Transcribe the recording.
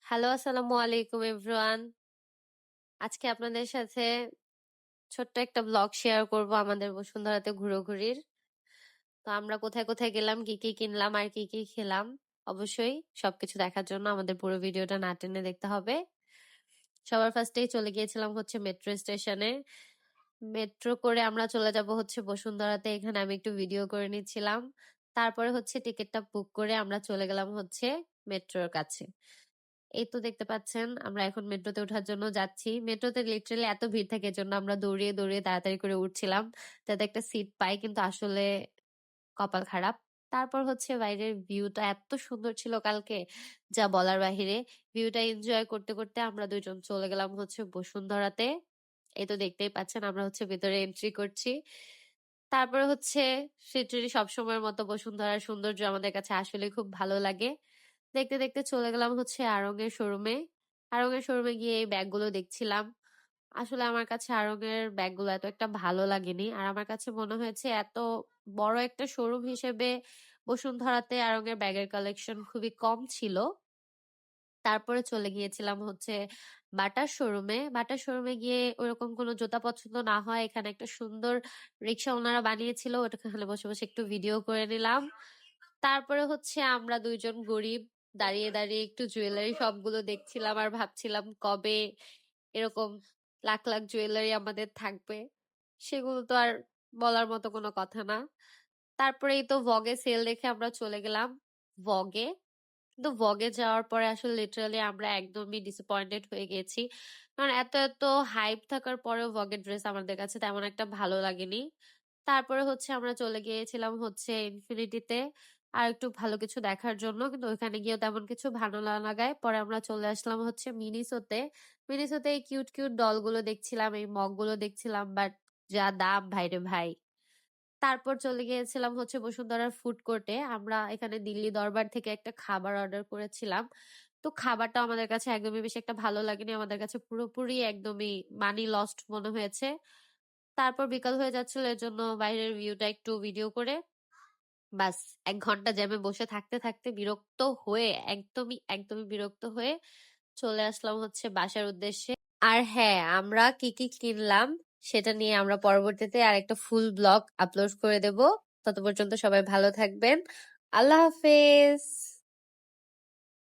Hello, আসসালামু আলাইকুম everyone. আজকে আপনাদের সাথে ছোট্ট একটা ব্লগ শেয়ার করব আমাদের বসুন্ধরাতে ঘুরোঘুরির। তো আমরা কোথায় কোথায় গেলাম, কি কি কিনলাম আর কি কি খেলাম, অবশ্যই সবকিছু দেখার জন্য আমাদের পুরো ভিডিওটা না টেনে দেখতে হবে। সবার ফার্স্টেই চলে গিয়েছিলাম হচ্ছে মেট্রো স্টেশনে। মেট্রো করে আমরা চলে যাব হচ্ছে বসুন্ধরাতে। এখানে আমি একটু ভিডিও করে নিচ্ছিলাম। তারপরে হচ্ছে টিকিটটা বুক করে আমরা চলে গেলাম হচ্ছে মেট্রোর কাছে। এই তো দেখতে পাচ্ছেন আমরা এখন মেট্রোতে ওঠার জন্য যাচ্ছি। মেট্রোতে লিটারালি এত ভিড় থাকে, এজন্য আমরা দৌড়িয়ে দৌড়িয়ে তাড়াতাড়ি করে উঠছিলাম যাতে একটা সিট পাই, কিন্তু আসলে কপাল খারাপ। তারপর হচ্ছে বাইরের ভিউটা এত সুন্দর ছিল কালকে, যা বলার বাহিরে। ভিউটা এনজয় করতে করতে আমরা দুইজন চলে গেলাম হচ্ছে বসুন্ধরাতে। এই তো দেখতেই পাচ্ছেন আমরা হচ্ছে ভেতরে এন্ট্রি করছি। তারপরে হচ্ছে সেটি সবসময়ের মতো বসুন্ধরার সৌন্দর্য আমাদের কাছে আসলে খুব ভালো লাগে। দেখতে দেখতে চলে গেলাম হচ্ছে আড়ং-এর শোরুমে। আড়ং-এর শোরুমে গিয়ে এই ব্যাগগুলো দেখছিলাম। আসলে আমার কাছে আড়ং-এর ব্যাগগুলো এত একটা ভালো লাগেনি। আর আমার কাছে মনে হয়েছে এত বড় একটা শোরুম হিসেবে বসুন্ধরাতে আড়ং-এর ব্যাগের কালেকশন খুবই কম ছিল। তারপরে চলে গিয়েছিলাম হচ্ছে বাটার শোরুমে। বাটার শোরুমে গিয়ে ওরকম কোনো জুতা পছন্দ না হয় এখানে একটা সুন্দর রিক্সা ওনারা বানিয়েছিল, ওটাখানে বসে বসে একটু ভিডিও করে নিলাম। তারপরে হচ্ছে আমরা দুইজন গরিব দাঁড়িয়ে দাঁড়িয়ে একটু জুয়েলারি শপগুলো দেখছিলাম আর ভাবছিলাম কবে এরকম লাখ লাখ জুয়েলারি আমাদের থাকবে। সেগুলো তো আর বলার মতো কোনো কথা না। তারপরেই তো ভগে সেল দেখে আমরা চলে গেলাম ভগে। কিন্তু ভগে যাওয়ার পরে আসলে লিটারালি আমরা একদমই ডিসঅ্যাপয়েন্টেড হয়ে গেছি, কারণ এত এত হাইপ থাকার পরেও ভগের ড্রেস আমাদের কাছে তেমন একটা ভালো লাগেনি। তারপরে হচ্ছে আমরা চলে গিয়েছিলাম হচ্ছে ইনফিনিটিতে আর একটু ভালো কিছু দেখার জন্য, কিন্তু ওইখানে গিয়েও তেমন কিছু ভালো না লাগায় পরে আমরা চলে আসলাম হচ্ছে মিনিসোতে। মিনিসোতে এই কিউট কিউট ডলগুলো দেখছিলাম, এই মগগুলো দেখছিলাম, বাট যা দাম ভাইরে ভাই। তারপর চলে গিয়েছিলাম হচ্ছে বসুন্ধরার ফুড কোর্টে। আমরা এখানে দিল্লি দরবার থেকে একটা খাবার অর্ডার করেছিলাম। তো খাবারটা আমাদের কাছে একদমই বেশি একটা ভালো লাগেনি, আমাদের কাছে পুরোপুরি একদমই মানি লস্ট মনে হয়েছে। তারপর বিকাল হয়ে যাচ্ছিল, এর জন্য বাইরের ভিউটা একটু ভিডিও করে বাস 1 ঘন্টা জ্যামে বসে থাকতে থাকতে বিরক্ত হয়ে একদমই একদমই বিরক্ত হয়ে চলে আসলাম হচ্ছে বাসার উদ্দেশ্যে। আর হ্যাঁ, আমরা কি কি কিনলাম সেটা নিয়ে আমরা পরবর্তীতে আরেকটা ফুল ব্লগ আপলোড করে দেব। তত পর্যন্ত সবাই ভালো থাকবেন। আল্লাহ হাফেজ।